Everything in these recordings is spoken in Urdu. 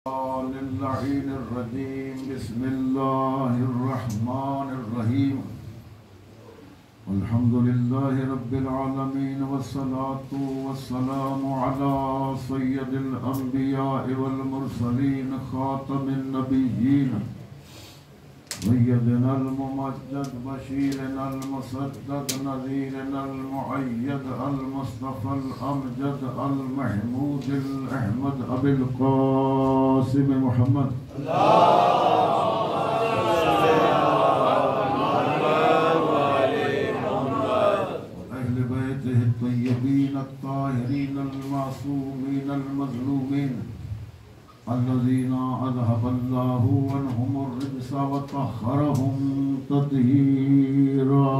اللعين الرجيم. بسم الله الرحمن الرحيم. الحمد لله رب العالمين، والصلاة والسلام على سيد الأنبياء والمرسلين، خاتم النبيين، سيدنا الممجد، بشيرنا المصدق، نذيرنا المؤيد، المصطفى الأمجد، المحمود الأحمد، أبي القاسم محمد وأهل بيته الطيبين الطاهرين المعصومين المظلومين، الذين أذهب الله عنهم الرجس وطهرهم تطهيرا.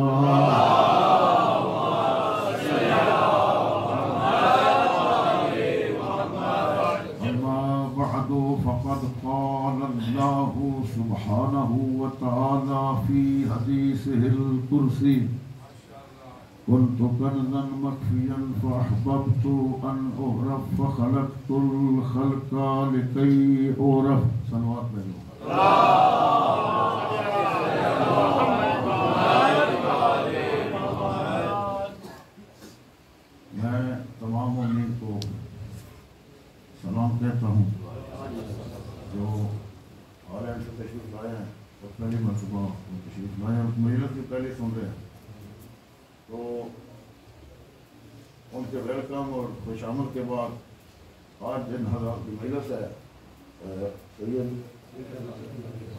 أما بعد، فقد قال الله سبحانه وتعالى في حديثه القدسي: كنت كنزا مخفيا فأحببت أن أعرف فخلقت الخلق لكي أعرف. صلوات میں میں تمام مومنین کو سلام کہتا ہوں جو ہالینڈ سے تشریف لائے ہیں اور پہلی مرتبہ تشریف لائے ہیں، مجلس کی پہلے سن رہے ہیں، تو ان کے ویلکم اور خوش آمد کے بعد آج جن حضرات کی مجلس ہے، سید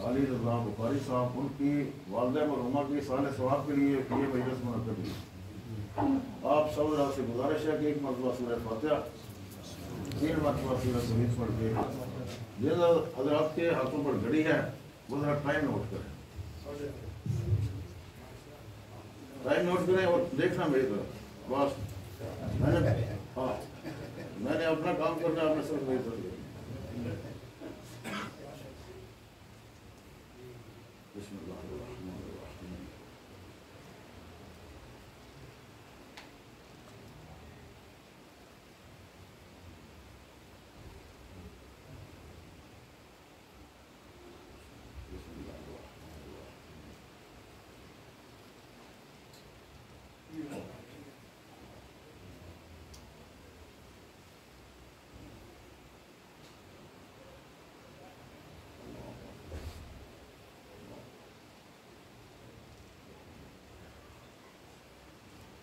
علی رضا بخاری صاحب، ان کی والدہ مرحومہ کی سال ثواب کے لیے یہ مجلس منعقد ہوئی. آپ سب سے گزارش ہے کہ ایک مرتبہ سورہ فاتحہ، 3 مرتبہ سورہ توحید پڑھ کے جن حضرات کے ہاتھوں پر گھڑی ہے وہ ذرا ٹائم نوٹ کریں، ٹائم نوٹ کریں اور دیکھنا میری طرف. بس میں نے اپنا کام کرنا ہے، آپ نے صرف میری طرف. بسم اللہ الرحمن الرحیم.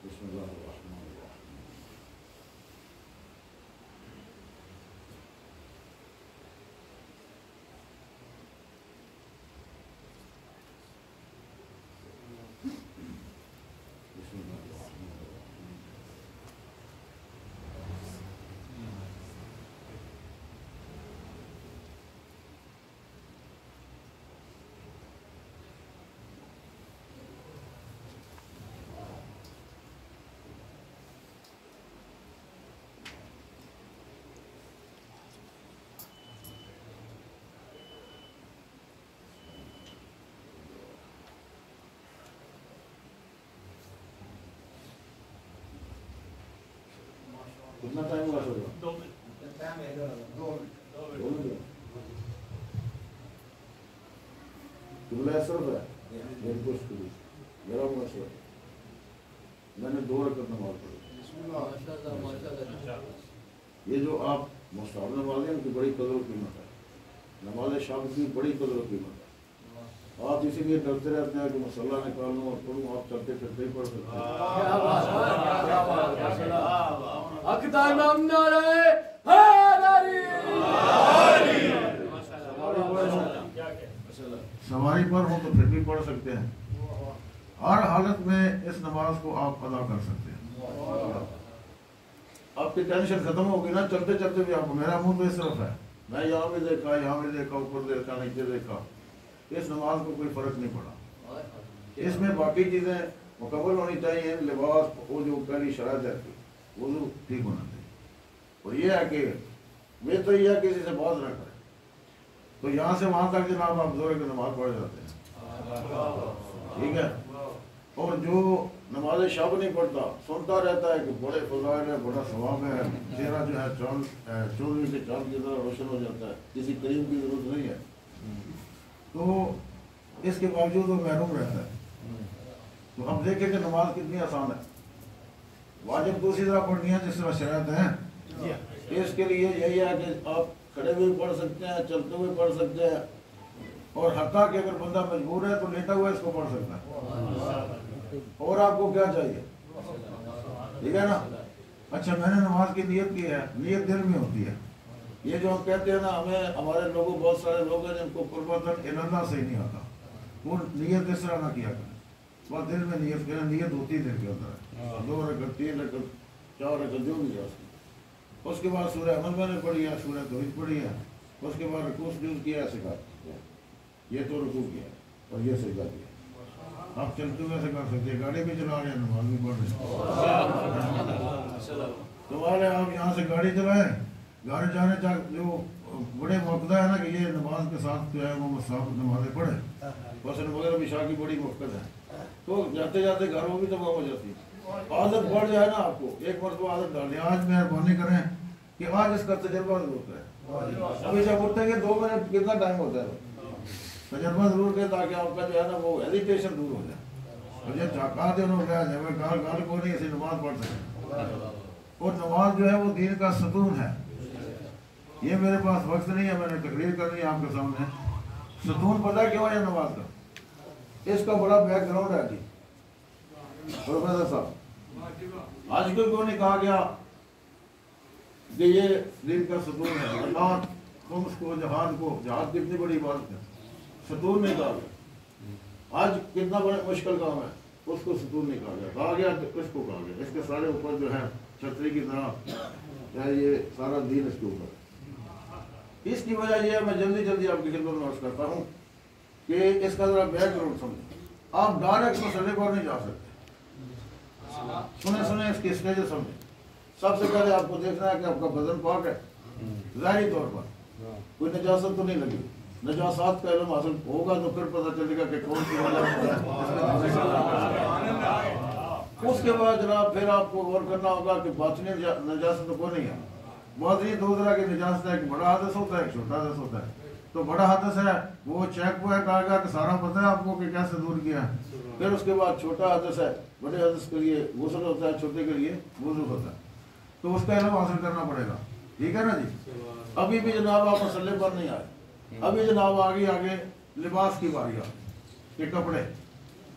بسم اللہ الرحمن الرحیم. بسم اللہ الرحمن الرحیم. کتنا ٹائم ہوا سر؟ 2 منٹ. قبلہ صرف ہے میری کچھ میرا مشورہ، میں نے 2 رکعت نماز پڑھی. یہ جو آپ مستحب نماز ہیں ان کی بڑی قدر و قیمت ہے، نماز شام کی بڑی قدر و قیمت ہے. آپ اسی لیے ڈرتے رہتے ہیں کہ مصالحہ نکالوں اور پڑھوں، آپ چلتے پھرتے ہی پڑھ سکتے ہیں. سواری پر ہو تو پھر بھی پڑھ سکتے ہیں. ہر حالت میں اس نماز کو آپ ادا کر سکتے ہیں. آپ کی ٹینشن ختم ہوگی نا، چلتے چلتے بھی آپ کو. میرا منہ تو اس طرف ہے، میں یہاں بھی دیکھا، یہاں بھی دیکھا، اوپر دیکھا، نیچے دیکھا، اس نماز کو کوئی فرق نہیں پڑا. اس میں باقی چیزیں مکمل ہونی چاہیے، لباس، وہ جو پہلی شرائط ہے وضو ٹھیک ہونا چاہیے. اور یہ ہے کہ میں تو یہ ہے کسی سے بات نہ کریں. تو یہاں سے وہاں تک جناب آپ زور کی نماز پڑھ جاتے ہیں، ٹھیک ہے. اور جو نماز شب نہیں پڑھتا سنتا رہتا ہے کہ بڑے فضائل ہے، بڑا ثواب ہے، چہرہ جو ہے چودھری کے چاند کی طرح روشن ہو جاتا ہے، کسی کریم کی ضرورت نہیں ہے، تو اس کے باوجود وہ محروم رہتا ہے۔ تو اب دیکھیں کہ نماز کتنی آسان ہے، واجب دوسری طرح پڑھنی ہے جس طرح شرائط ہیں۔ اس کے لیے یہی ہے کہ آپ کھڑے ہوئے پڑھ سکتے ہیں، چلتے ہوئے پڑھ سکتے ہیں، اور حتیٰ کہ اگر بندہ مجبور ہے تو لیٹا ہوا اس کو پڑھ سکتا ہے۔ اور آپ کو کیا چاہیے؟ ٹھیک ہے نا؟ اچھا میں نے نماز کی نیت کی ہے، نیت دل میں ہوتی ہے۔ یہ جو ہم کہتے ہیں نا، ہمارے لوگوں بہت سارے لوگ ہیں جن کو قربتاً اللہ سے ہی نہیں آتا، وہ نیت اس طرح نہ کیا کریں، بس دل میں نیت کریں، نیت ہوتی ہے دل کے اندر ہے، 2 رکعت 3 رکعت 4 رکعت جو بھی جا سکے۔ اس کے بعد سورہ عمل میں نے پڑھی ہے، سورہ توحید پڑھی ہے، اس کے بعد رکوع سجود کیا ہے، سکھا یہ تو رکوع کیا اور یہ سجدہ کیا۔ آپ چلتے ہوئے سے کر سکتے ہیں، گاڑی بھی چلا رہے ہیں، نماز بھی پڑھ رہے ہیں۔ سوال ہے آپ یہاں سے گاڑی چلائیں، گاڑی جانے چاہ جو بڑے موقع ہے نا کہ یہ نماز کے ساتھ جو ہے وہ مسافر نمازیں پڑھے، بس مغرب عشاء کی بڑی موقع ہے، تو جاتے جاتے گھر وہ بھی تمام ہو جاتی ہے۔ عادت بڑھ جائے نا آپ کو، ایک مرتبہ عادت ڈال دیں، آج مہربانی کریں کہ آج اس کا تجربہ ضرور کریں۔ ابھی جب اٹھتے کہ 2 منٹ کتنا ٹائم ہوتا ہے، تجربہ ضرور کریں تاکہ آپ کا جو ہے نا وہ ہیزیٹیشن دور ہو جائے، اور یہ چاہتا دے انہوں کیا جائے گال کو نہیں ایسی نماز پڑھ سکتے۔ اور نماز جو ہے وہ دین کا ستون ہے، یہ میرے پاس وقت نہیں ہے، میں نے تقریر کرنی ہے آپ کے سامنے۔ ستون پتہ کیوں ہے نماز کا؟ اس کا بڑا بیک گراؤنڈ ہے جی پروفیسر صاحب۔ آج کل کو نہیں کہا گیا کہ یہ دین کا ستون ہے، اللہ خمس کو جہاد کو، جہاد کتنی بڑی عبادت ہے، ستون نہیں کہا گیا۔ آج کتنا بڑا مشکل کام ہے، اس کو ستون نہیں کہا گیا اس کو کہا گیا، اس کے سارے اوپر جو ہے چھتری کی طرح ہے، یہ سارا دین اس کے اوپر ہے۔ اس کی وجہ یہ ہے، میں جلدی جلدی آپ کی خدمت میں عرض کرتا ہوں کہ اس کا ذرا بیک گراؤنڈ سمجھیں۔ آپ ڈائریکٹ مسئلے پر نہیں جا سکتے، سنیں اس کی اسٹیج سمجھیں۔ سب سے پہلے آپ کو دیکھنا ہے کہ آپ کا بدن پاک ہے، ظاہری طور پر کوئی نجاست تو نہیں لگی، نجاسات کا علم حاصل ہوگا تو پھر پتہ چلے گا کہ کون سی نجاست ہے۔ اس کے بعد جناب پھر آپ کو غور کرنا ہوگا کہ باطنی نجاست کو نہیں ہے۔ باطنی 2 طرح کی نجاست ہے، ایک بڑا حدث ہوتا ہے، ایک چھوٹا حدث ہوتا ہے۔ تو بڑا حدث ہے وہ چیک ہوا ہے، کہا گیا کہ سارا پتہ ہے آپ کو کہ کیسے دور کیا ہے۔ پھر اس کے بعد چھوٹا حدث ہے، بڑے حدث کے لیے غسل ہوتا ہے، چھوٹے کے لیے وضو ہوتا ہے، تو اس کا علم حاصل کرنا پڑے گا، ٹھیک ہے نا جی۔ ابھی بھی جناب آپ مسئلے پر نہیں آئے، ابھی جناب آگے لباس کی باری آ کہ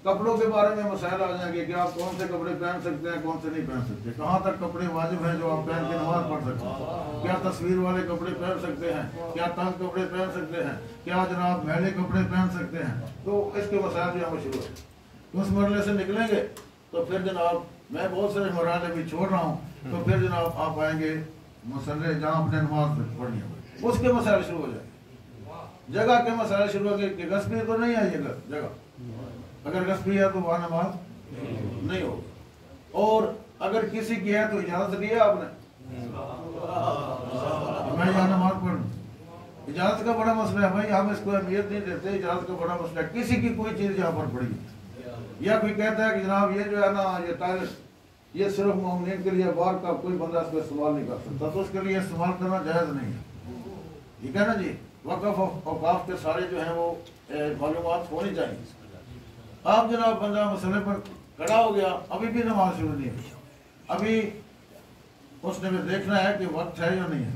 کپڑوں کے بارے میں مسائل آ جائیں گے کہ آپ کون سے کپڑے پہن سکتے ہیں، کون سے نہیں پہن سکتے، کہاں تک کپڑے واجب ہیں جو آپ پہن کے نماز پڑھ سکتے ہیں، کیا تصویر والے کپڑے پہن سکتے ہیں، کیا تنگ کپڑے پہن سکتے ہیں، کیا جناب میلے کپڑے پہن سکتے ہیں، تو اس کے مسائل بھی ہمیں شروع ہے۔ اس مرحلے سے نکلیں گے تو پھر جناب میں بہت سارے مراحل بھی چھوڑ رہا ہوں، تو پھر جناب آپ آئیں گے مسئلے جہاں اپنے نماز پڑھنی ہے، اس کے مسائل شروع ہو جائیں گے، جگہ کے مسائل شروع ہو گئے کہ غصبی تو نہیں ہے یہ جگہ، اگر غصبی ہے تو وہاں نماز نہیں ہوگی، اور اگر کسی کی ہے تو اجازت دی ہے آپ نے، میں یہاں نماز پڑھوں، اجازت کا بڑا مسئلہ ہے بھائی، ہم اس کو اہمیت نہیں دیتے، اجازت کا بڑا مسئلہ ہے۔ کسی کی کوئی چیز یہاں پر پڑی یا کوئی کہتا ہے کہ جناب یہ جو ہے نا یہ ٹائلس یہ صرف مومنین کے لیے، باہر کا کوئی بندہ اس کو استعمال نہیں کر سکتا، تو اس کے لیے استعمال کرنا جائز نہیں ہے، ٹھیک ہے نا جی۔ وقف اوقاف کے سارے جو ہیں وہ معلومات ہونی چاہیے۔ آپ جناب بندہ مسئلے پر کھڑا ہو گیا، ابھی بھی نماز شروع نہیں ہوئی، ابھی اس نے بھی دیکھنا ہے کہ وقت ہے یا نہیں ہے،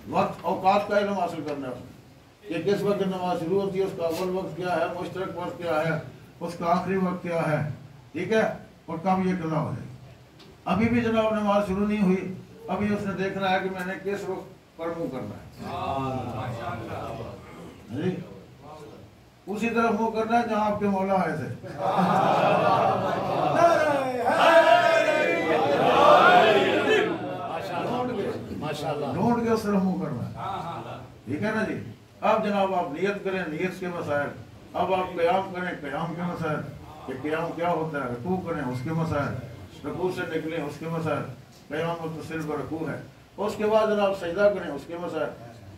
وقت اوقات کا علم حاصل کرنا ہے اس نے کہ کس وقت نماز شروع ہوتی ہے، اس کا اول وقت کیا ہے، مشترک وقت کیا ہے، اس کا آخری وقت کیا ہے، ٹھیک ہے، اور کب یہ قضا ہو جائے گی۔ ابھی بھی جناب نماز شروع نہیں ہوئی، ابھی اس نے دیکھنا ہے کہ میں نے کس وقت پر منہ کرنا ہے، جی اسی طرف منہ کرنا ہے جہاں آپ کے مولا آئے تھے، ڈھونڈ کے اس طرف منہ کرنا ہے، ٹھیک ہے نا جی۔ اب جناب آپ نیت کریں، نیت کے مسائل، اب آپ قیام کریں، قیام کے مسائل کہ قیام کیا ہوتا ہے، رکوع کریں اس کے مسائل، رکوع سے نکلیں اس کے مسائل، قیام متصل پر رکوع ہے، اس کے بعد جناب سجدہ کریں اس کے مسائل،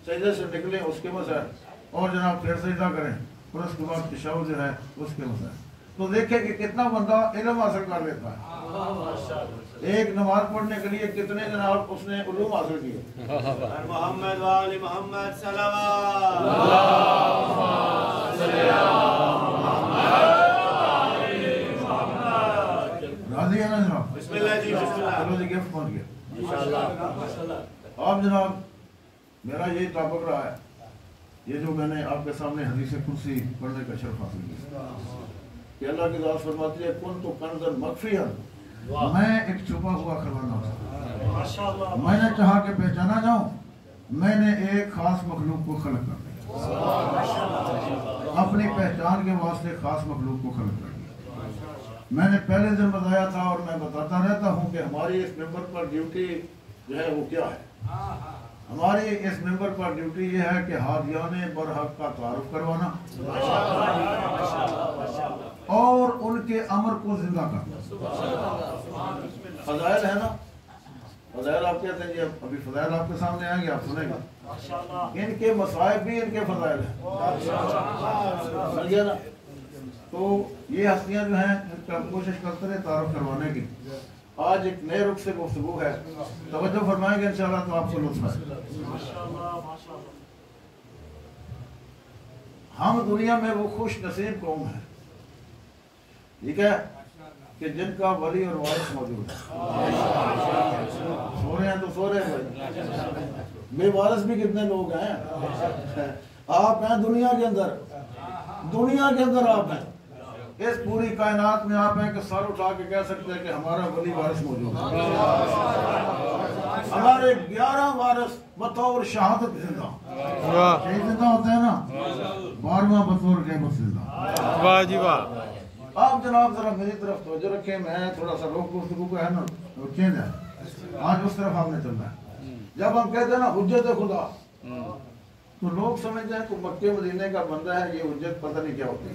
سجدے سے نکلیں اس کے مسائل، اور جناب پھر سجدہ کریں، اور اس کے بعد تشہد جو ہے اس کے مسائل۔ تو دیکھیں کہ کتنا بندہ علم حاصل کر لیتا ہے۔ ایک نماز پڑھنے کے لیے کتنے جناب اس نے علوم حاصل کیے۔ محمد والی محمد صلوات راضی ہے نا جناب؟ بسم اللہ جی، بسم اللہ۔ چلو جی گفٹ پہنچ گیا انشاءاللہ۔ آپ جناب میرا یہی ٹاپک رہا ہے، یہ جو میں نے آپ کے سامنے حدیث کرسی پڑھنے کا شرف حاصل کیا کہ اللہ کی ذات فرماتی ہے کن تو کنزن مخفیًا، میں ایک چھپا ہوا خزانہ ہوں، میں نے چاہا کہ پہچانا جاؤں، میں نے ایک خاص مخلوق کو خلق کر دیا، اپنی پہچان کے واسطے خاص مخلوق کو خلق کر دیا۔ میں نے پہلے دن بتایا تھا اور میں بتاتا رہتا ہوں کہ ہماری اس ممبر پر ڈیوٹی جو ہے وہ کیا ہے۔ ہماری اس ممبر پر ڈیوٹی یہ ہے کہ ہادیان برحق کا تعارف کروانا اور ان کے امر کو زندہ کرنا۔ فضائل ہے نا، فضائل آپ کہتے ہیں جی، ابھی فضائل آپ کے سامنے آئیں گے، آپ سنیں گے، ان کے مصائب بھی ان کے فضائل ہیں، سمجھے نا؟ تو یہ ہستیاں جو ہیں ان کا کوشش کرتے رہے تعارف کروانے کی۔ آج ایک نئے رخ سے گفتگو ہے، توجہ فرمائیں گے انشاءاللہ تو آپ کو لطف ہے۔ ہم دنیا میں وہ خوش نصیب قوم ہیں، ٹھیک ہے، کہ جن کا ولی اور وارث موجود ہے۔ سو رہے ہیں تو سو رہے ہیں، بے وارث بھی کتنے لوگ ہیں۔ آپ ہیں دنیا کے اندر، دنیا کے اندر آپ ہیں، اس پوری کائنات میں آپ ہیں کہ سر اٹھا کے کہہ سکتے ہیں کہ ہمارا ولی وارث موجود ہے۔ ہمارے 11 وارث بطور شہادت زندہ، شہید زندہ ہوتے ہیں نا، 12واں بطور غیبت زندہ۔ واہ جی واہ۔ آپ جناب ذرا میری طرف توجہ رکھیں، میں تھوڑا سا روک گفتگو کا ہے نا وہ چینج ہے، آج اس طرف آپ نے چلنا ہے۔ جب ہم کہتے ہیں نا حجت خدا، تو لوگ سمجھتے ہیں کہ مکے مدینے کا بندہ ہے، یہ حجت پتہ نہیں کیا ہوتی ہے،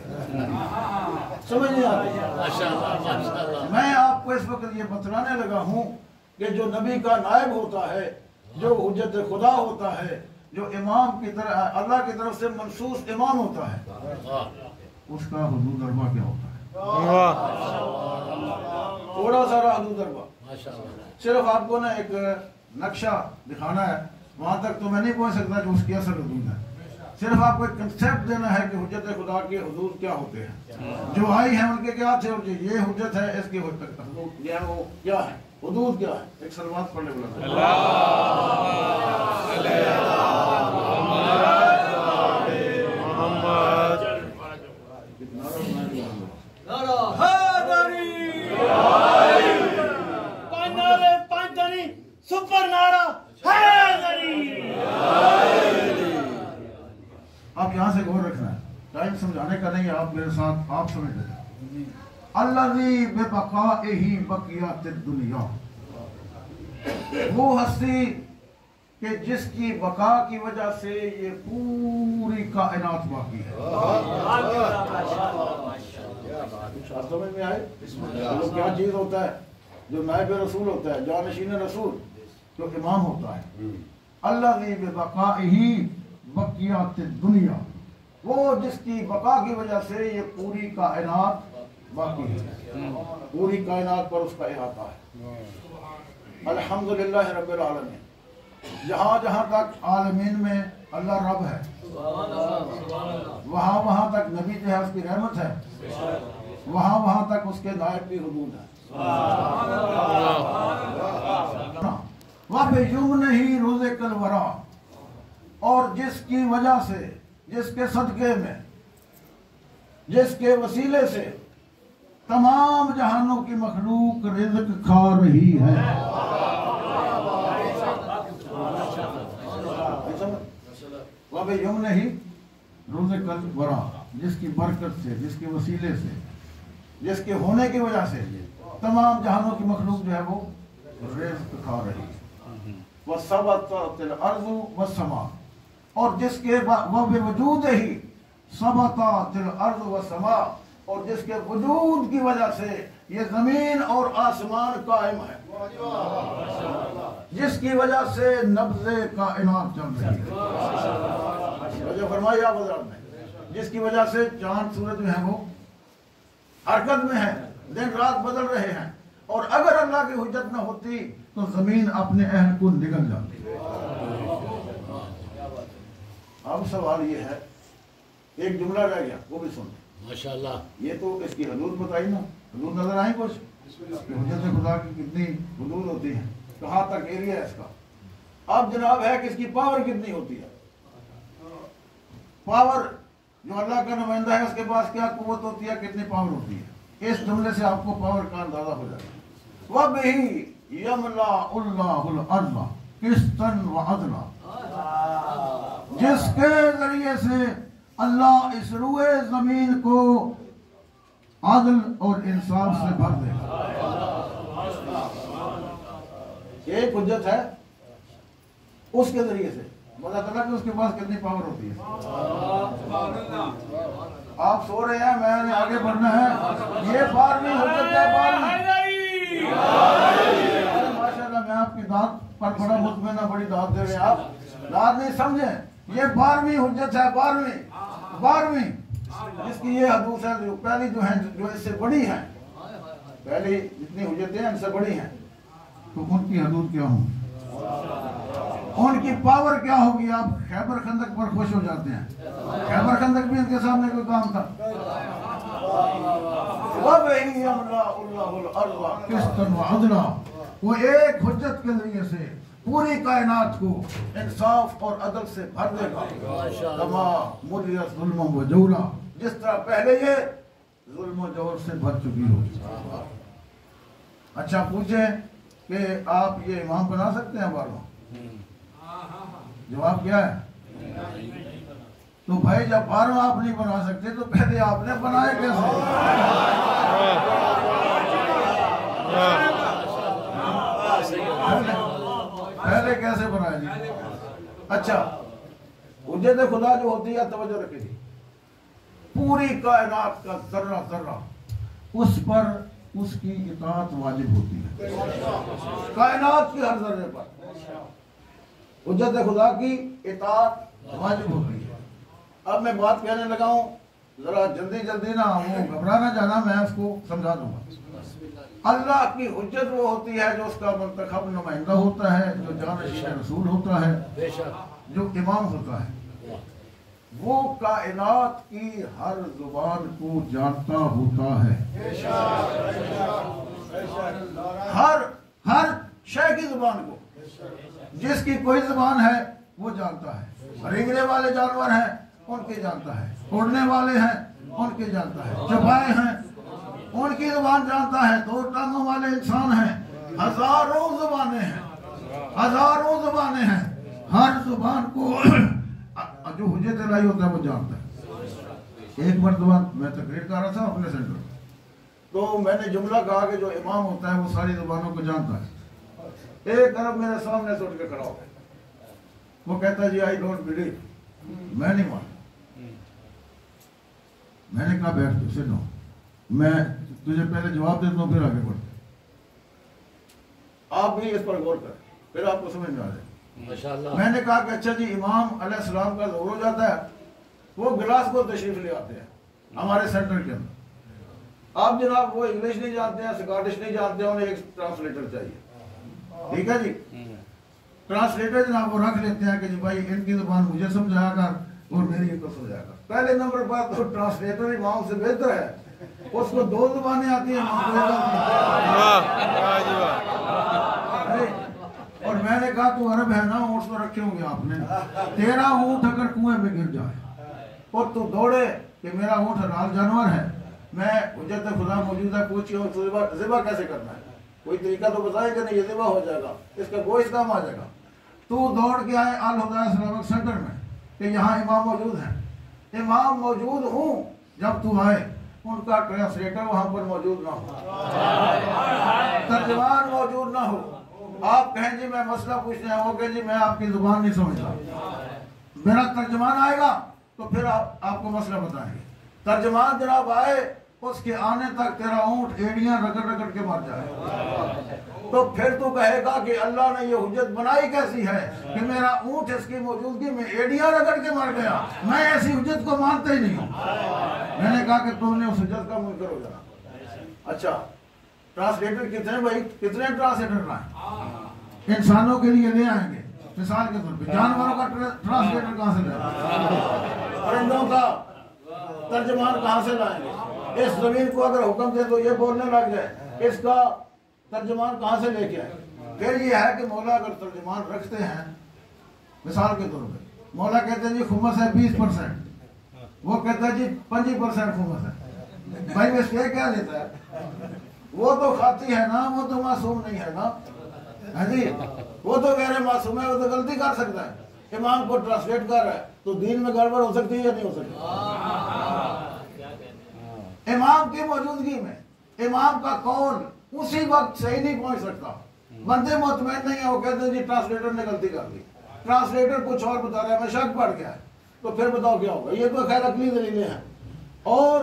سمجھ نہیں آتی۔ میں آپ کو اس وقت یہ بتلانے لگا ہوں کہ جو نبی کا نائب ہوتا ہے، جو حجت خدا ہوتا ہے، جو امام کی طرح اللہ کی طرف سے منصوص امام ہوتا ہے، اس کا حدود اربع کیا ہوتا ہے؟ تھوڑا سا حدود اربع، صرف آپ کو نا ایک نقشہ دکھانا ہے، وہاں تک تو میں نہیں پہنچ سکتا کہ اس کی اصل حدود ہے، صرف آپ کو ایک کنسیپٹ دینا ہے کہ حجت خدا کے حدود کیا ہوتے ہیں، جو آئی ہیں ان کے کیا تھے، اور یہ حجت ہے اس کے حدود یہ وہ کیا ہے، حدود کیا ہے۔ ایک سلوات پڑھنے والا سپر نعرہ آپ یہاں سے غور رکھنا ہے، ٹائم سمجھانے کا نہیں ہے، آپ میرے ساتھ آپ سمجھ لیں۔ الذی ببقائہ بقیت الدنیا، وہ ہستی کہ جس کی بقا کی وجہ سے یہ پوری کائنات باقی ہے۔ سمجھ میں آئے؟ کیا چیز ہوتا ہے جو نائب رسول ہوتا ہے، جانشین رسول، جو امام ہوتا ہے۔ الذی ببقائہ بقیت الدنیا، وہ جس کی بقا کی وجہ سے یہ پوری کائنات باقی ہے، پوری کائنات پر اس کا احاطہ ہے۔ الحمدللہ رب العالمین، جہاں جہاں تک عالمین میں اللہ رب ہے، وہاں وہاں تک نبی جو ہے اس کی رحمت ہے، وہاں وہاں تک اس کے نائب کی حدود ہے۔ وَبِيُمْنِهِ رُزِقَ الْوَرَىٰ، اور جس کی وجہ سے، جس کے صدقے میں، جس کے وسیلے سے تمام جہانوں کی مخلوق رزق کھا رہی ہے۔ وَبِيُمْنِهِ رُزِقَ الْوَرَىٰ، جس کی برکت سے، جس کے وسیلے سے، جس کے ہونے کی وجہ سے تمام جہانوں کی مخلوق جو ہے وہ رزق کھا رہی ہے۔ وَثَبَتَتِ الْأَرْضُ وَالسَّمَاءُ، اور جس کے وجود ہی ثبتت الارض والسماء، اور جس کے وجود کی وجہ سے یہ زمین اور آسمان قائم ہے، جس کی وجہ سے نبض کائنات چل رہی ہے۔ جو فرمایا حضرات نے، جس کی وجہ سے چاند سورج جو ہے وہ حرکت میں ہیں، دن رات بدل رہے ہیں، اور اگر اللہ کی حجت نہ ہوتی تو زمین اپنے اہل کو نگل جاتی۔ اب سوال یہ ہے، ایک جملہ رہ گیا، وہ بھی سن۔ ماشاءاللہ، یہ تو اس کی حدود بتائی نا، حدود نظر آئی کچھ کہ حجت خدا کی کتنی حدود ہوتی ہیں، کہاں تک ایریا ہے اس کا۔ اب جناب ہے کہ اس کی پاور کتنی ہوتی ہے۔ پاور جو اللہ کا نمائندہ ہے اس کے پاس کیا قوت ہوتی ہے، کتنی پاور ہوتی ہے، اس جملے سے آپ کو پاور کا اندازہ ہو جائے گا۔ وَبِهِ يَمْلَأُ اللَّهُ الْأَرْضَ قِسْطًا وَعَدْلًا، جس کے ذریعے سے اللہ اس روئے زمین کو عدل اور انصاف سے بھر دے گا۔ ایک حجت ہے اس کے ذریعے سے پتہ چلا کہ اس کے پاس کتنی پاور ہوتی ہے۔ آپ سو رہے ہیں، میں نے آگے بڑھنا ہے، یہ 12ویں حجت ہے، 12ویں۔ ماشاءاللہ، میں آپ کی داد پر بڑا مطمئن ہے، بڑی داد دے رہے ہیں آپ، داد نہیں سمجھیں، یہ 12ویں حجت ہے، 12ویں، جس کی یہ حدود ہے، جو پہلی جو ہیں، جو اس سے بڑی ہیں، پہلی جتنی حجتیں ان سے بڑی ہیں، تو ان کی حدود کیا ہوں، ان کی پاور کیا ہوگی۔ آپ خیبر خندق پر خوش ہو جاتے ہیں، خیبر خندق بھی ان کے سامنے کوئی کام تھا۔ وَبِهِ يَمْلَأُ اللَّهُ الْأَرْضَ قِسْطًا وَعَدْلًا، وہ ایک حجت کے ذریعے سے پوری کائنات کو انصاف اور عدل سے بھر دے گا۔ کما مُرِّیَتْ ظُلْمًا وَجَوْرًا، جس طرح پہلے یہ ظلم و جور سے بھر چکی ہو۔ اچھا پوچھیں کہ آپ یہ امام بنا سکتے ہیں 12واں؟ جواب کیا ہے؟ تو بھائی جب 12واں آپ نہیں بنا سکتے تو پہلے آپ نے بنائے کیسے؟ پہلے کیسے بنائے جی؟ اچھا، حجت خدا جو ہوتی ہے، توجہ رکھیں گی، پوری کائنات کا ذرہ ذرہ اس پر اس کی اطاعت واجب ہوتی ہے، کائنات کی ہر ذرے پر حجت خدا کی اطاعت واجب ہوتی ہے۔ اب میں بات کہنے لگا ہوں، ذرا جلدی نہ وہ گھبرا نہ جانا، میں اس کو سمجھا دوں گا۔ اللہ کی حجت وہ ہوتی ہے جو اس کا منتخب نمائندہ ہوتا ہے، جو جانشین رسول ہوتا ہے، جو امام ہوتا ہے، وہ کائنات کی ہر زبان کو جانتا ہوتا ہے، ہر شے کی زبان کو، جس کی کوئی زبان ہے وہ جانتا ہے۔ رینگنے والے جانور ہیں ان کے جانتا ہے، اڑنے والے ہیں ان کے جانتا ہے، چوپائے ہیں ان کی زبان جانتا ہے، 2 ٹانگوں والے انسان ہیں، ہزاروں زبانیں ہیں، ہر زبان کو جو حجت الہی ہوتا ہے وہ جانتا ہے۔ ایک مرتبہ میں تقریر کر رہا تھا اپنے سینٹر میں، تو میں نے جملہ کہا کہ جو امام ہوتا ہے وہ ساری زبانوں کو جانتا ہے۔ ایک عرب میرے سامنے سے اٹھ کے کھڑا ہو گیا، وہ کہتا جی آئی ڈونٹ بلیو، میں نہیں مانتا۔ میں نے کہا بیٹھ تو سنو، میں تجھے پہلے جواب دیتا ہوں پھر آگے بڑھتے، آپ بھی اس پر غور کریں پھر آپ کو سمجھ میں آ جائے۔ میں نے کہا کہ اچھا جی امام علیہ السلام کا ظہور ہو جاتا ہے، وہ گلاس کو تشریف لے آتے ہیں ہمارے سینٹر کے اندر، آپ جناب وہ انگلش نہیں جانتے ہیں، سکاٹش نہیں جانتے ہیں، انہیں ایک ٹرانسلیٹر چاہیے، ٹھیک ہے جی، ٹرانسلیٹر جناب وہ رکھ لیتے ہیں کہ جی بھائی ان کی زبان مجھے سمجھایا کر اور میری کو سمجھایا کر۔ پہلے نمبر پر تو ٹرانسلیٹر امام سے بہتر ہے، اس کو 2 زبانیں آتی ہیں، اور میں نے کہا تو عرب ہے نا، اونٹ تو رکھے ہوں گے آپ نے، تیرا اونٹ اگر کنویں میں گر جائے اور تو دوڑے کہ میرا اونٹ حلال جانور ہے، میں حجت خدا موجود ہے، پوچھی اور ذبح کیسے کرنا ہے، کوئی طریقہ تو بتائے کہ نہیں یہ ذبح ہو جائے گا، اس کا گوشت کام آ جائے گا۔ تو دوڑ کے آئے الہدایہ اسلامک سینٹر میں کہ یہاں امام موجود ہیں، امام موجود ہوں، جب تو آئے ان کا ٹرانسلیٹر وہاں پر موجود نہ ہو، ترجمان موجود نہ ہو، آپ کہیں جی میں مسئلہ پوچھنے ہیں، وہ کہیں جی میں آپ کی زبان نہیں سمجھتا، میرا ترجمان آئے گا تو پھر آپ کو مسئلہ بتائیں گے۔ ترجمان جناب آئے، اس کے آنے تک تیرا اونٹ ایڑیاں رگڑ رگڑ کے مر جائے، تو پھر تو کہے گا کہ اللہ نے یہ حجت بنائی کیسی ہے کہ میرا اونٹ اس کی موجودگی میں ایڑیاں رگڑ کے مر گیا، میں ایسی حجت کو مانتا ہی نہیں ہوں۔ میں نے کہا کہ تم نے اس حجت کا منکر ہو جانا، اچھا ٹرانسلیٹر کتنے بھائی، کتنے ٹرانسلیٹر لائیں؟ انسانوں کے لیے لے آئیں گے مثال کے طور پہ، جانوروں کا ٹرانسلیٹر کہاں سے لائیں؟ پرندوں کا ترجمان کہاں سے لائیں گے؟ اس زمین کو اگر حکم دے تو یہ بولنے لگ جائے، اس کا ترجمان کہاں سے لے کے آئے؟ پھر یہ ہے کہ مولا اگر ترجمان رکھتے ہیں، مثال کے طور پہ مولا کہتے ہیں جی خمس ہے 20%، وہ کہتا ہے جی 25% خمس ہے، بھائی مسٹیک کیا دیتا ہے؟ وہ تو کھاتی ہے نا، وہ تو معصوم نہیں ہے نا، ہاں جی وہ تو غیر معصوم ہے، وہ تو غلطی کر سکتا ہے، امام کو ٹرانسلیٹ کر رہا ہے تو دین میں گڑبڑ ہو سکتی ہے یا نہیں ہو سکتی؟ امام کی موجودگی میں امام کا قول اسی وقت صحیح نہیں پہنچ سکتا، بندے مطمئن نہیں ہیں، وہ کہتے ہیں جی ٹرانسلیٹر نے غلطی کر دی، ٹرانسلیٹر کچھ اور بتا رہا ہے، میں شک پڑ گیا ہے، تو پھر بتاؤ کیا ہوگا؟ یہ تو خیر عقلی دلیلیں ہیں۔ اور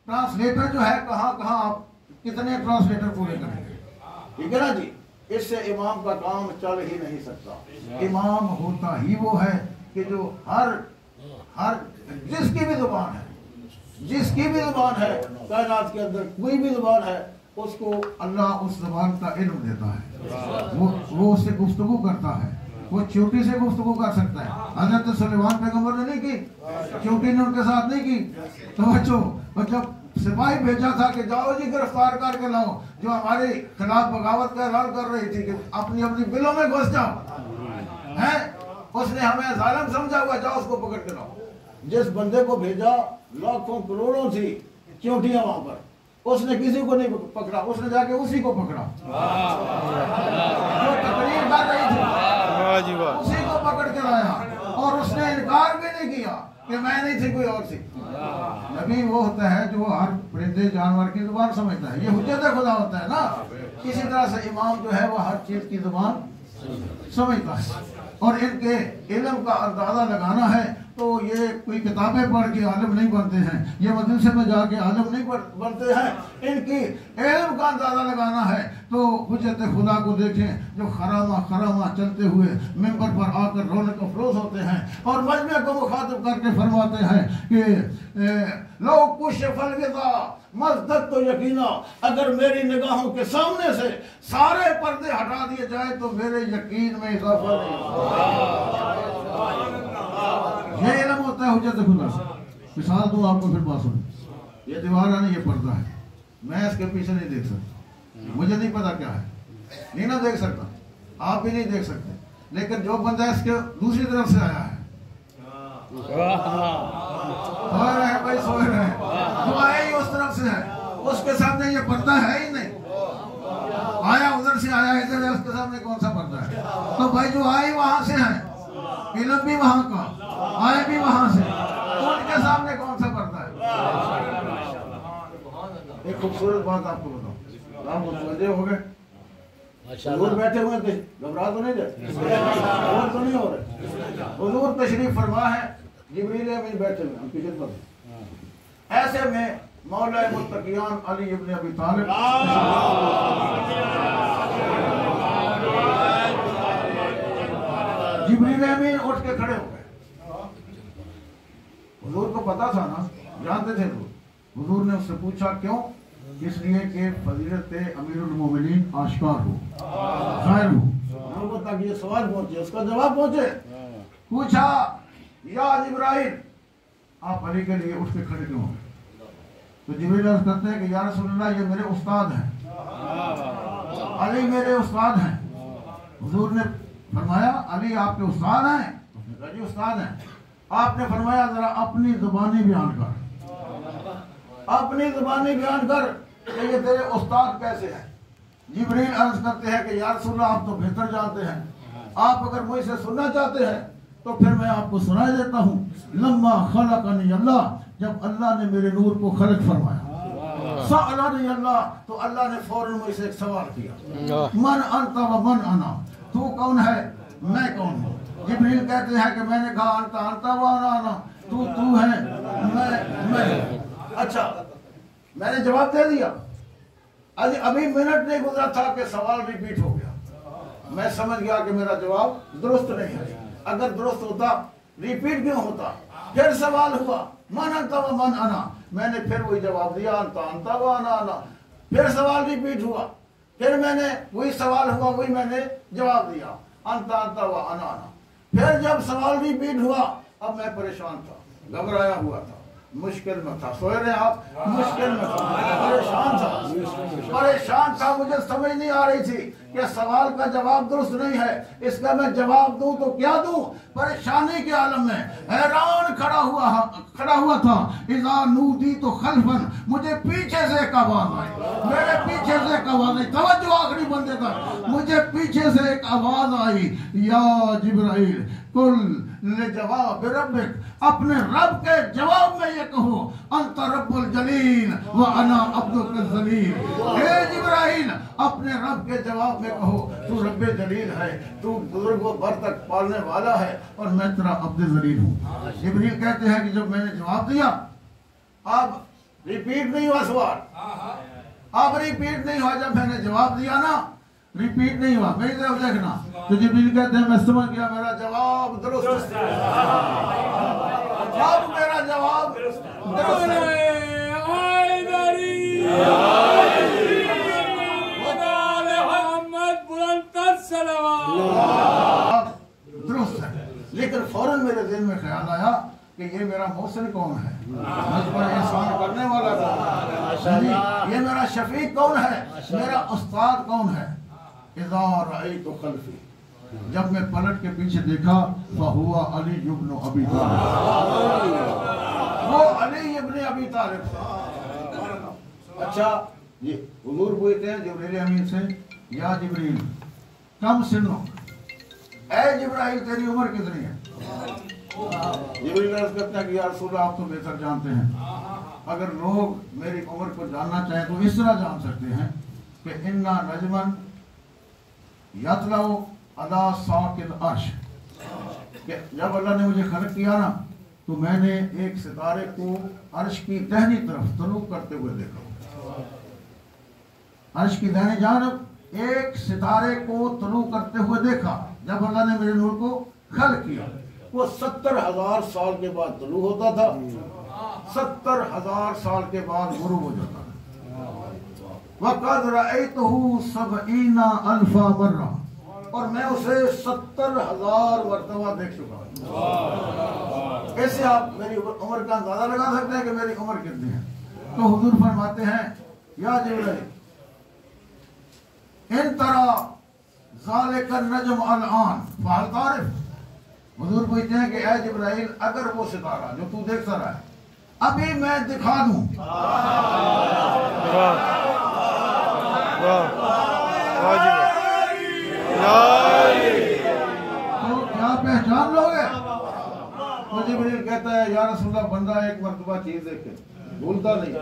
ٹرانسلیٹر جو ہے کہاں کہاں آپ کتنے ٹرانسلیٹر پورے کریں گے؟ ٹھیک ہے نا جی، اس سے امام کا کام چل ہی نہیں سکتا۔ امام ہوتا ہی وہ ہے کہ جو ہر جس کی بھی زبان ہے کائنات کے اندر کوئی بھی زبان ہے، اس کو اللہ اس زبان کا علم دیتا ہے، وہ اس سے گفتگو کرتا ہے، وہ چیونٹی سے گفتگو کر سکتا ہے۔ حضرت سلیمان پیغمبر نے نہیں کی، چیونٹی نے ان کے ساتھ نہیں کی، توجہ، مطلب سپاہی بھیجا تھا کہ جاؤ جی گرفتار کر کے لاؤ جو ہمارے خلاف بغاوت کا اعلان کر رہی تھی کہ اپنی بلوں میں گھس جاؤ، ہیں اس نے ہمیں ظالم سمجھا ہوا، جاؤ اس کو پکڑ کے لاؤ۔ جس بندے کو بھیجا لاکھوں کروڑوں تھی چیونٹیاں وہاں پر، اس نے کسی کو نہیں پکڑا، اس نے جا کے اسی کو پکڑا جو تقریر کر رہی تھی، اسی کو پکڑ کے لایا، اور اس نے انکار بھی نہیں کیا کہ میں نہیں تھی، کوئی اور تھی۔ نبی وہ ہوتا ہے جو ہر پرندے جانور کی زبان سمجھتا ہے، یہ حجت خدا ہوتا ہے نا۔ اسی طرح سے امام جو ہے وہ ہر چیز کی زبان سمجھتا ہے، اور ان کے علم کا اندازہ لگانا ہے تو یہ کوئی کتابیں پڑھ کے عالم نہیں بنتے ہیں، یہ مدرسے میں جا کے عالم نہیں بنتے ہیں، ان کی علم کا اندازہ لگانا ہے تو حجت خدا کو دیکھیں جو خرامہ چلتے ہوئے ممبر پر آ کر رونق افروز ہوتے ہیں اور مجمع کو مخاطب کر کے فرماتے ہیں کہ لو کشف الغطا مزدد تو یقینا، اگر میری نگاہوں کے سامنے سے سارے پردے ہٹا دیے جائیں تو میرے یقین میں اضافہ نہیں ہوگا۔ یہ علم ہوتا ہے حجت خدا سے۔ مثال دوں آپ کو، پھر بات سنیں، یہ دیوار ہے نا، یہ پردہ ہے، میں اس کے پیچھے نہیں دیکھ سکتا، مجھے نہیں پتا کیا ہے، نہیں نہ دیکھ سکتا، آپ بھی نہیں دیکھ سکتے، لیکن جو بندہ اس کے دوسری طرف سے آیا ہے، سوئے رہے بھائی سوئے رہے، جو آیا ہی اس طرف سے ہے، اس کے سامنے یہ پردہ ہے ہی نہیں، آیا ادھر سے آیا ادھر ہے، اس کے سامنے کون سا پردہ ہے؟ تو بھائی جو آئی وہاں سے ہے، علم بھی وہاں کا، آئے بھی وہاں سے، تو ان کے سامنے کون سا پردہ ہے؟ ایک خوبصورت بات آپ کو بتاؤں، آپ متوجہ ہو گئے؟ حضور بیٹھے ہوئے تھے، گھبرا تو نہیں رہے، اور تو نہیں ہو رہے، حضور تشریف فرما ہے، جبریل امین بیٹھے ہوئے ہم کی خدمت میں، ایسے میں مولا متقیان علی ابن ابی طالب جبریل امین اٹھ کے کھڑے ہو گئے۔ حضور کو پتا تھا نا، جانتے تھے لوگ، حضور نے اس سے پوچھا کیوں؟ اس لیے کہ فضیلت امیر المومنین آشکار ہو، ظاہر ہو، لوگوں تک یہ سوال پہنچے، اس کا جواب پہنچے۔ پوچھا یا جبرائیل، آپ علی کے لیے اٹھ کے کھڑے کیوں ہیں؟ تو جبریل عرض کرتے ہیں کہ یا رسول اللہ یہ میرے استاد ہیں، علی میرے استاد ہیں۔ حضور نے فرمایا علی آپ کے استاد ہیں؟ اس نے کہا جی استاد ہیں۔ آپ نے فرمایا ذرا اپنی زبانی بیان کر، اپنی زبانی بیان کر کہ یہ تیرے استاد کیسے ہیں۔ جبریل عرض کرتے ہیں کہ یا رسول اللہ آپ تو بہتر جانتے ہیں، آپ اگر مجھ سے سننا چاہتے ہیں تو پھر میں آپ کو سنائی دیتا ہوں۔ لما خلقنی اللہ، جب اللہ نے میرے نور کو خلق فرمایا، سألنی اللہ، تو اللہ نے فوراً مجھ سے ایک سوال کیا، من انت و من انا، تو کون ہے میں کون ہوں؟ جبریل کہتے ہیں کہ میں نے کہا انت انت و انا انا، تو ہے میں۔ اچھا میں نے جواب دے دیا، ابھی منٹ نہیں گزرا تھا کہ سوال ریپیٹ ہو گیا، میں سمجھ گیا کہ میرا جواب درست نہیں ہے، اگر درست ہوتا ریپیٹ کیوں ہوتا؟ پھر سوال ہوا من انت و من انا، میں نے پھر وہی جواب دیا انت انت و انا انا۔ پھر سوال ریپیٹ ہوا، پھر میں نے وہی سوال ہوا، وہی میں نے جواب دیا، انتا انتا و انا انا۔ پھر جب سوال ریپیٹ ہوا اب میں پریشان تھا، گھبرایا ہوا تھا، مشکل میں تھا، سوئے رہے آپ، مشکل میں تھا، پریشان تھا، مجھے سمجھ نہیں آ رہی تھی کہ سوال کا جواب درست نہیں ہے، اس کا میں جواب دوں تو کیا دوں، پریشانی کے عالم میں حیران کھڑا ہوا تھا۔ اذا نودی تو خلفن، مجھے پیچھے سے ایک آواز آئی، میرے پیچھے سے ایک آواز آئی، توجہ آخری بندے تک، مجھے پیچھے سے ایک آواز آئی، یا جبرائیل قل لجواب ربک، اپنے رب کے جواب میں یہ کہو، انت رب الجلیل وانا عبدک الذلیل۔ اے جبرائیل اپنے رب کے جواب میں کہو تو رب جلیل ہے، تو بزرگ و بر تک پالنے والا ہے، اور میں تیرا عبد ذلیل ہوں۔ جبریل کہتے ہیں کہ جب میں نے جواب دیا، اب ریپیٹ نہیں ہوا سوال، اب ریپیٹ نہیں ہوا، جب میں نے جواب دیا نا ریپیٹ نہیں ہوا، میری طرف دیکھنا، تو جبریل کہتے ہیں میں سمجھ گیا میرا جواب درست ہے، اب میرا جواب درست ہے۔ درست ہے، لیکن فوراً میرے دل میں خیال آیا کہ یہ میرا محسن کون ہے، مجھ پر احسان کرنے والا کون ہے، یہ میرا شفیق کون ہے، میرا استاد کون ہے۔ اذا رأیت خلفی، جب میں پلٹ کے پیچھے دیکھا، فہوا علی ابن ابی طالب، وہ علی ابن ابی طالب تھے۔ اچھا یہ حضور پوچھتے ہیں جبریل امین سے، یا جبریل کم سنو، اے جبرائیل تیری عمر کتنی ہے؟ جبریل عرض کرتے ہیں کہ یا رسول اللہ آپ تو بہتر جانتے ہیں، اگر لوگ میری عمر کو جاننا چاہیں تو اس طرح جان سکتے ہیں کہ انا نجمن یطلعو علی ساق العرش، کہ جب اللہ نے مجھے خلق کیا نا تو میں نے ایک ستارے کو عرش کی دہنی طرف طلوع کرتے ہوئے دیکھا، عرش کی دہنی جانب ایک ستارے کو طلوع کرتے ہوئے دیکھا جب اللہ نے میرے نور کو خلق کیا۔ وہ 70,000 سال کے بعد طلوع ہوتا تھا، 70,000 سال کے بعد غروب ہو جاتا تھا۔ وَقَدْ رَأَيْتُهُ 70,000 مرہ، اور میں اسے 70,000 مرتبہ دیکھ چکا ہوں۔ ایسے آپ میری عمر کا اندازہ لگا سکتے ہیں کہ میری عمر کتنی ہے۔ تو حضور فرماتے ہیں یا جبرائیل ان ترى ذلك النجم الان فهل تعرف، حضور پوچھتے ہیں کہ اے جبرائیل اگر وہ ستارہ جو تو دیکھتا رہا ہے ابھی میں دکھا دوں، تو کیا پہچان لو گے؟ تو جبریل کہتا ہے یا رسول اللہ بندہ ایک مرتبہ چیز دیکھے بھولتا نہیں،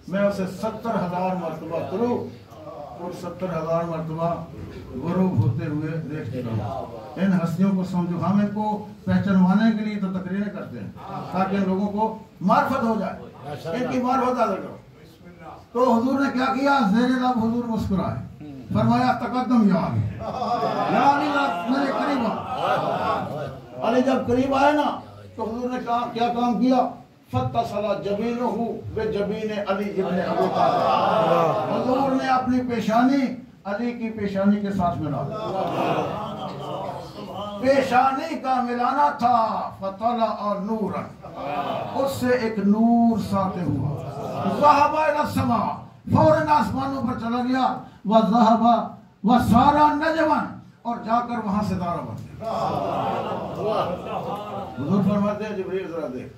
میں اسے 70,000 مرتبہ طلوع اور 70,000 مرتبہ غروب ہوتے ہوئے دیکھ چکا ہوں۔ ان ہستیوں کو سمجھو، ہم ان کو پہچانوانے کے لیے تو تقریریں کرتے ہیں تاکہ ان لوگوں کو معرفت ہو جائے، ان کی معرفت حاصل کرو۔ تو حضور نے کیا کیا، زیر لب حضور مسکرائے، فرمایا تقدم یا علی، یا علی میرے قریب آ۔ علی جب قریب آئے نا تو حضور نے کیا کام کیا، فاتصل جبینہ بجبین علی ابن ابی طالب، حضور نے اپنی پیشانی علی کی پیشانی کے ساتھ ملا، پیشانی کا ملانا تھا، فطلع نورا، اس سے ایک نور ساطع ہوا، ذهب الى السماء، فوراً آسمانوں پر چلا گیا، وذهب وصار نجما، اور جا کر وہاں ستارہ بن گیا۔ حضور فرماتے ہیں جبریل ذرا دیکھ،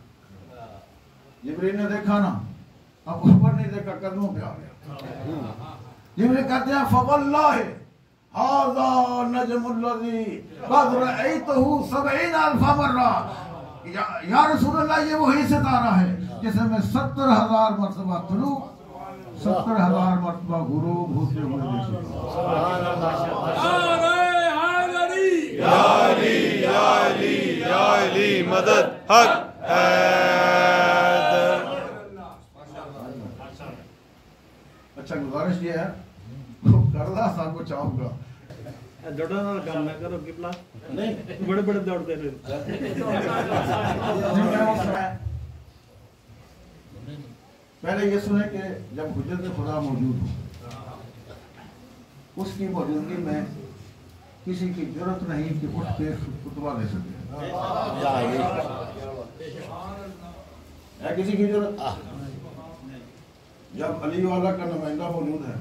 جبریل نے دیکھا نا، اب اوپر نہیں دیکھا، قدموں پہ آ گیا۔ جبریل کہتے ہیں فواللہ ھذا نجم الذی قد رأیتہ 70,000 مرہ، یا رسول اللہ یہ وہی ستارہ ہے جسے میں 70,000 مرتبہ طلوع 70,000 مرتبہ غروب ہوتے ہوئے دیکھا۔ یا علی یا علی یا علی مدد حق حیدر۔ اچھا گزارش یہ ہے کرنا سب کو چاہوں گا دوڑنا نہ کام نہ کرو قبلہ، نہیں بڑے بڑے دوڑتے رہے۔ پہلے یہ سنیں کہ جب حجت خدا موجود ہو اس کی موجودگی میں کسی کی ضرورت نہیں کہ اٹھ کے خطبہ دے سکے. ہے کسی کی ضرورت؟ جب علی والا کا نمائندہ موجود ہے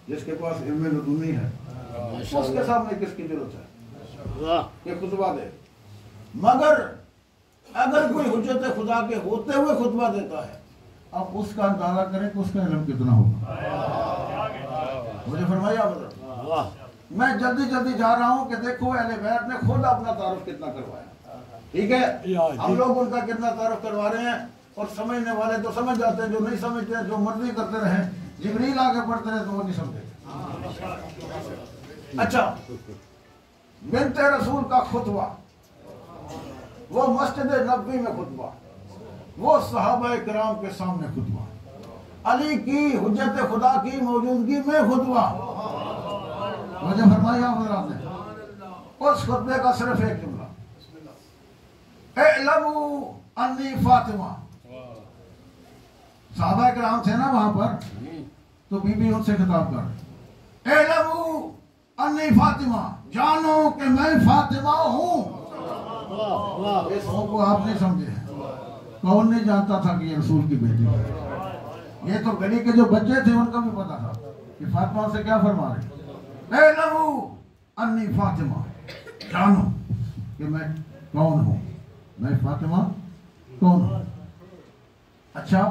جس کے پاس علم لدنی ہے اس کے سامنے کس کی ضرورت ہے کہ خطبہ دے؟ مگر اگر کوئی حجت خدا کے ہوتے ہوئے خطبہ دیتا ہے اب اس کا اندازہ کریں کہ اس کا علم کتنا ہوگا. مجھے فرمایا حضرت میں جلدی جلدی جا رہا ہوں کہ دیکھو اہل بیت نے خود اپنا تعارف کتنا کروایا. ٹھیک ہے ہم لوگ ان کا کتنا تعارف کروا رہے ہیں اور سمجھنے والے تو سمجھ جاتے ہیں جو نہیں سمجھتے جو مرضی کرتے رہیں جبریل آگے پڑھتے رہے تو وہ نہیں سمجھتے. اچھا بنت رسول کا خطبہ وہ مسجد نبوی میں خطبہ وہ صحابہ کرام کے سامنے خطبہ علی کی حجت خدا کی موجودگی میں خطبہ. مجھے فرمایا حضرات نے اس خطبے کا صرف ایک جملہ اعلموا انی فاطمہ. صحابہ کرام تھے نا وہاں پر تو بی بی ان سے خطاب کر رہے اعلموا انی فاطمہ جانو کہ میں فاطمہ ہوں. اس کو آپ نہیں سمجھے کون نہیں جانتا تھا کہ یہ رسول کی بیٹی ہے. یہ تو گلی کے جو بچے تھے ان کو بھی پتا تھا کہ فاطمہ سے کیا فرما رہے. اعلموا انی فاطمہ جانو کہ میں کون ہوں میں فاطمہ کون ہوں. اچھا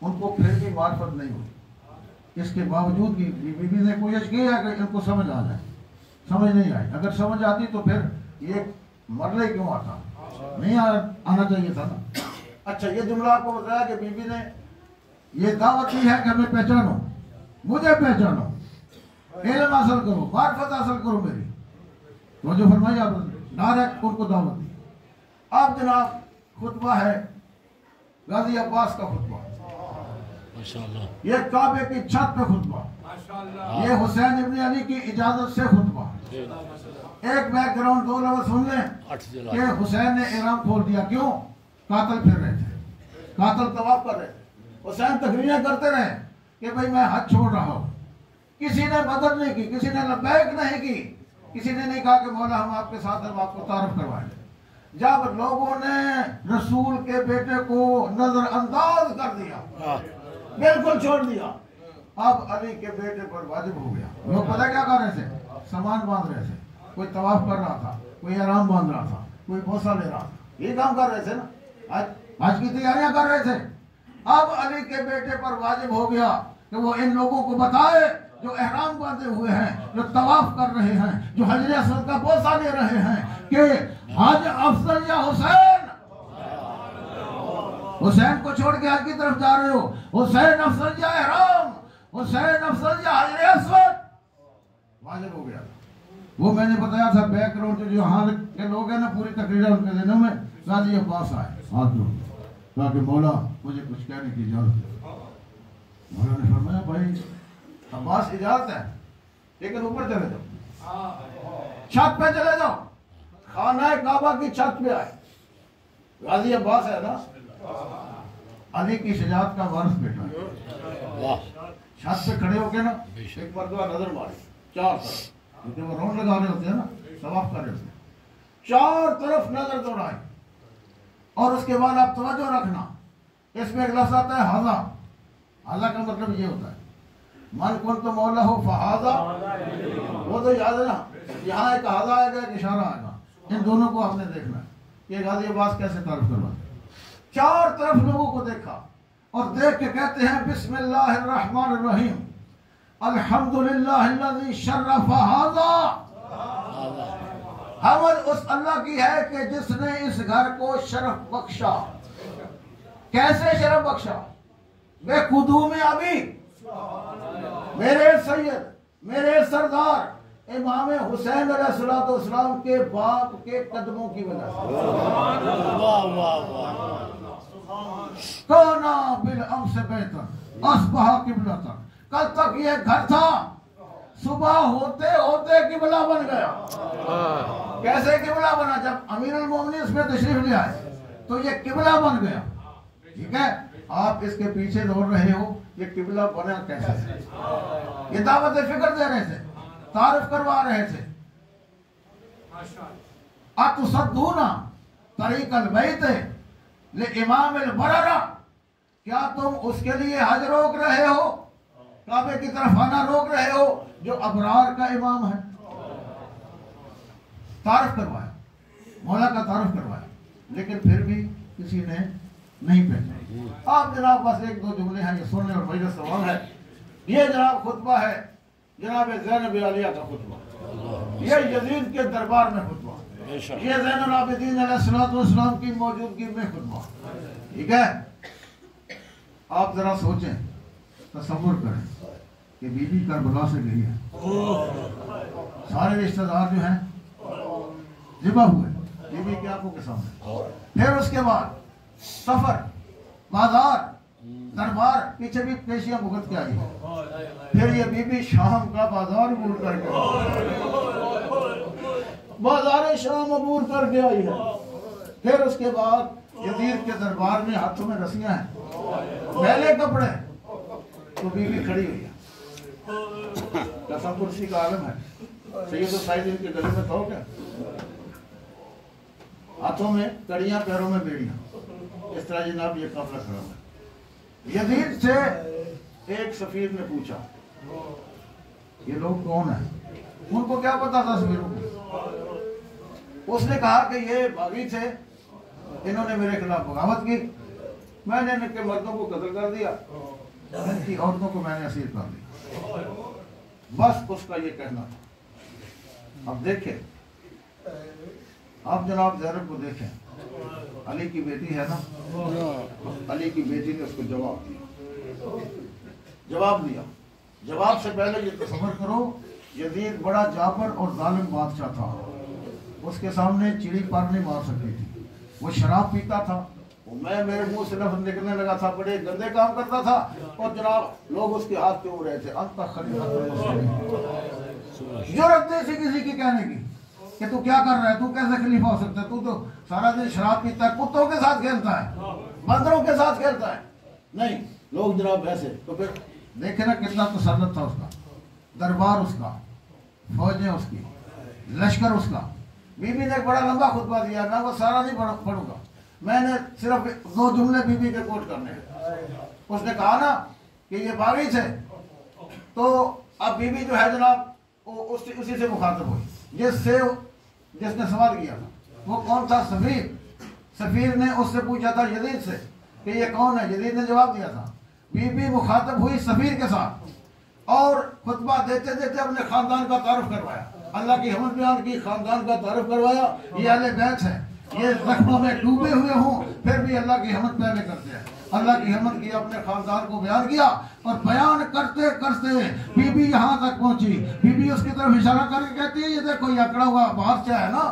ان کو پھر بھی معرفت نہیں ہوئی اس کے باوجود کی بی بی نے کوشش کی ہے کہ ان کو سمجھ آ جائے. سمجھ نہیں آئی. اگر سمجھ آتی تو پھر یہ مرلے کیوں آتا نہیں آنا چاہیے تھا نا. اچھا یہ جملہ آپ کو بتایا کہ بی بی نے یہ دعوت دی ہے کہ ہمیں پہچانو مجھے پہچانو علم حاصل کرو معرفت حاصل کرو میری. تو جو فرمائی آپ ڈائریکٹ ان کو دعوت دی. آپ جناب خطبہ ہے غازی عباس کا خطبہ یہ کعبے کی چھت پہ خطبہ یہ حسین ابن علی کی اجازت سے خطبہ. ایک بیک گراؤنڈ دو لفظ سن لیں کہ حسین نے احرام کھول دیا. کیوں؟ قاتل پھر رہے تھے قاتل طواف کر رہے تھے. حسین تقریریں کرتے رہے کہ بھئی میں حج چھوڑ رہا ہوں. کسی نے مدد نہیں کی کسی نے لبیک نہیں کی کسی نے نہیں کہا کہ مولا ہم آپ کے ساتھ ہم آپ کو تعارف کروائیں. جب لوگوں نے رسول کے بیٹے کو نظر انداز کر دیا بالکل چھوڑ دیا اب علی کے بیٹے پر واجب ہو گیا. لوگ پتہ کیا کر رہے تھے سامان باندھ رہے تھے کوئی طواف کر رہا تھا کوئی احرام باندھ رہا تھا کوئی بوسہ لے رہا تھا. یہ کام کر رہے تھے نا حج کی تیاریاں کر رہے تھے. اب علی کے بیٹے پر واجب ہو گیا کہ وہ ان لوگوں کو بتائے جو احرام باندھے ہوئے ہیں جو طواف کر رہے ہیں جو حجر اسود کا بوسہ لے رہے ہیں کہ حج افضل یا حسین. حسین کو چھوڑ کے حج کی طرف جا رہے ہو حسین افضل یا احرام حسین افضل یا حجر اسود. واجب ہو گیا. وہ میں نے بتایا تھا بیک گراؤنڈ جو یہاں کے لوگ ہیں نا پوری تقریر ان کے دنوں میں غازی عباس آئے ہاتھ جوڑ کہا کہ مولا مجھے کچھ کہنے کی اجازت ہے. مولا نے فرمایا بھائی عباس اجازت ہے لیکن اوپر چلے جاؤ چھت پہ چلے جاؤ. خانہ کعبہ کی چھت پہ آئے. غازی عباس ہے نا علی کی شجاعت کا وارث بیٹا ہے. چھت پہ کھڑے ہو کے نا ایک مرتبہ نظر ماری چار طرف کیونکہ وہ راؤنڈ لگا رہے ہوتے ہیں نا طواف کر رہے ہوتے ہیں. چار طرف نظر دوڑائی اور اس کے بعد آپ توجہ رکھنا اس میں ایک لفظ آتا ہے حاضہ. حاضہ کا مطلب یہ ہوتا ہے من کن تو مولا ہو فحاضہ. وہ تو یاد ہے نا یہاں ایک حاضہ آئے گا ایک اشارہ آئے گا. ان دونوں کو آپ نے دیکھنا ہے کہ غازی عباس کیسے تعارف کرواتے. چار طرف لوگوں کو دیکھا اور دیکھ کے کہتے ہیں بسم اللہ الرحمن الرحیم الحمدللہ الذی شرف ھذا. حمد اس اللہ کی ہے کہ جس نے اس گھر کو شرف بخشا. کیسے شرف بخشا؟ بے قدوم ابی میرے سید میرے سردار امام حسین علیہ السلام کے باپ کے قدموں کی وجہ سے. کونا بالامس بیتن اصبح قبلتن. کل تک یہ گھر تھا صبح ہوتے ہوتے قبلہ بن گیا. کیسے قبلہ بنا؟ جب امیر المومنین اس میں تشریف لے آئے تو یہ قبلہ بن گیا. ٹھیک ہے، آپ اس کے پیچھے دوڑ رہے ہو، یہ قبلہ بنا کیسے ہے؟ یہ دعوت فکر دے رہے تھے، تعارف کروا رہے تھے. اتصدون طریق البیت لامام البررہ، کیا تم اس کے لیے حج روک رہے ہو، کعبے کی طرف آنا روک رہے ہو جو ابرار کا امام ہے؟ تعارف کروایا، مولا کا تعارف کروایا، لیکن پھر بھی کسی نے نہیں پہچانا. آپ جناب بس ایک دو جملے ہیں یہ سننے اور مجلس سوال ہے. یہ جناب خطبہ ہے جناب زینب عالیہ کا خطبہ، یہ یزید کے دربار میں خطبہ، یہ زین العابدین علیہ السلام کی موجودگی میں خطبہ. ٹھیک ہے، آپ ذرا سوچیں، تصور کریں کہ بی بی کربلا سے گئی ہے، سارے رشتہ دار جو ہیں ذبح ہوئے بی بی کی آنکھوں کے سامنے، پھر اس کے بعد سفر، بازار، دربار، پیچھے بھی پیشیاں بھگت کے آئی ہے، پھر یہ بی بی شام کا بازار عبور کر کے بازار شام عبور کر کے آئی ہے، پھر اس کے بعد یزید کے دربار میں ہاتھوں میں رسیاں ہیں، میلے کپڑے، تو بی بی کھڑی ہوئی ہے. قسم کرسی کا عالم ہے، سید السائد ان کے گلے میں تھو کیا، ہاتھوں میں کڑیاں، پیروں میں بیڑیاں، اس طرح جناب یہ قافلہ کھڑا ہے. یزید سے ایک سفیر نے پوچھا یہ لوگ کون ہیں؟ ان کو کیا پتا تھا سفیروں کو؟ اس نے کہا کہ یہ باغی تھے، انہوں نے میرے خلاف بغاوت کی، میں نے ان کے مردوں کو قتل کر دیا، ان کی عورتوں کو میں نے اسیر کر دیا. بس اس کا یہ کہنا تھا. اب دیکھیں، آپ جناب زینب کو دیکھیں، علی کی بیٹی ہے نا، علی کی بیٹی نے اس کو جواب دیا. جواب سے پہلے یہ تصور کرو، یزید بڑا جابر اور ظالم بادشاہ تھا، اس کے سامنے چڑی پر نہیں مار سکتی تھی. وہ شراب پیتا تھا، میں میرے منہ سے لفظ نکلنے لگا تھا، بڑے گندے کام کرتا تھا، اور جناب لوگ اس کے ہاتھ پہ اڑ رہے تھے. انت خلیفۃ المسلمین، جرأت نہیں تھی کسی کی کہنے کی کہ تو کیا کر رہا ہے، تو کیسے خلیفہ ہو سکتا ہے، تو سارا دن شراب پیتا ہے، کتوں کے ساتھ کھیلتا ہے، بندروں کے ساتھ کھیلتا ہے. نہیں، لوگ جناب ایسے. تو پھر دیکھیں نا کتنا تسلط تھا اس کا، دربار اس کا، فوجیں اس کی، لشکر اس کا. بی بی نے ایک بڑا لمبا خطبہ دیا، میں وہ سارا نہیں پڑھوں گا، میں نے صرف دو جملے بی بی کے کوٹ کرنے ہیں. اس نے کہا نا کہ یہ باغی تھے، تو اب بی بی جو ہے جناب اسی سے مخاطب ہوئی، جس نے سوال کیا تھا. وہ کون تھا؟ سفیر نے اس سے پوچھا تھا یزید سے کہ یہ کون ہے، یزید نے جواب دیا تھا. بی بی مخاطب ہوئی سفیر کے ساتھ، اور خطبہ دیتے دیتے اپنے خاندان کا تعارف کروایا، اللہ کی حمد بیان کی، خاندان کا تعارف کروایا. یہ اہل بیت ہے، یہ زخموں میں ڈوبے ہوئے ہوں پھر بھی اللہ کی حمد پہلے کرتے ہیں. اللہ کی حمد کی، اپنے خاندان کو بیان کیا، اور بیان کرتے کرتے بی بی یہاں تک پہنچی. بی بی اس کی طرف اشارہ کر کے کہتی ہے یہ دیکھو یہ اکڑا ہوا بادشاہ ہے نا،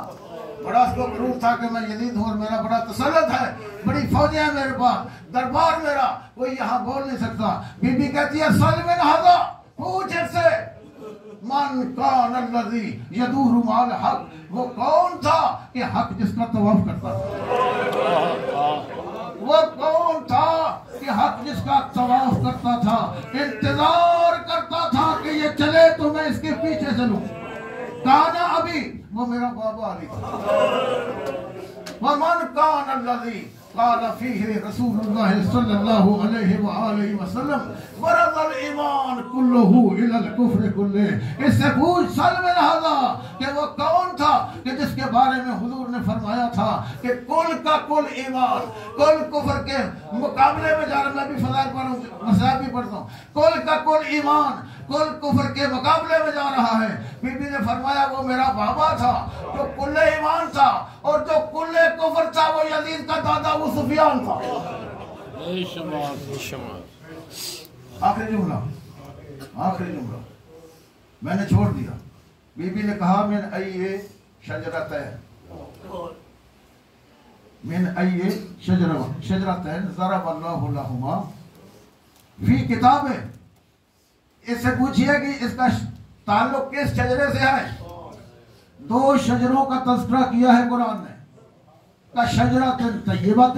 بڑا اس کو غرور تھا کہ میں یزید ہوں اور میرا بڑا تسلط ہے، بڑی فوجیں ہیں میرے پاس، دربار میرا، کوئی یہاں بول نہیں سکتا. بی بی کہتی ہے سل من ھذا، پوچھ اس سے، من کان الذی یدور مع الحق، وہ کون تھا کہ حق جس کا طواف کرتا تھا، وہ کون تھا کہ حق جس کا طواف کرتا تھا، انتظار کرتا تھا کہ یہ چلے تو میں اس کے پیچھے چلوں. کانا ابھی، وہ میرا بابا علی تھا. ومن کان الذی قال فیہ رسول اللہ صلی اللہ علیہ وآلہ وسلم ورد الایمان کلہ الی الکفر کلہ. اس سے پوچھ سل من ھذا کہ وہ کون تھا کہ جس کے بارے میں حضور نے فرمایا تھا کہ کل کا کل ایمان کل کفر کے مقابلے میں جا رہا. میں بھی فضائل پڑھوں، مسائل بھی پڑھتا ہوں. کل کا کل ایمان کل کفر کے مقابلے میں جا رہا ہے. بی بی نے فرمایا وہ میرا بابا تھا جو کل ایمان تھا، اور جو کل کفر تھا وہ یزید کا دادا ابو سفیان تھا. آخری جملہ میں نے چھوڑ دیا. بی بی نے کہا من ای شجرتین، من ای شجرتین ضرب اللہ لہما فی کتاب. اس سے پوچھئے کہ اس کا تعلق کس شجرے سے ہے. دو شجروں کا تذکرہ کیا ہے قرآن نے، کا شجرۃ طیبۃ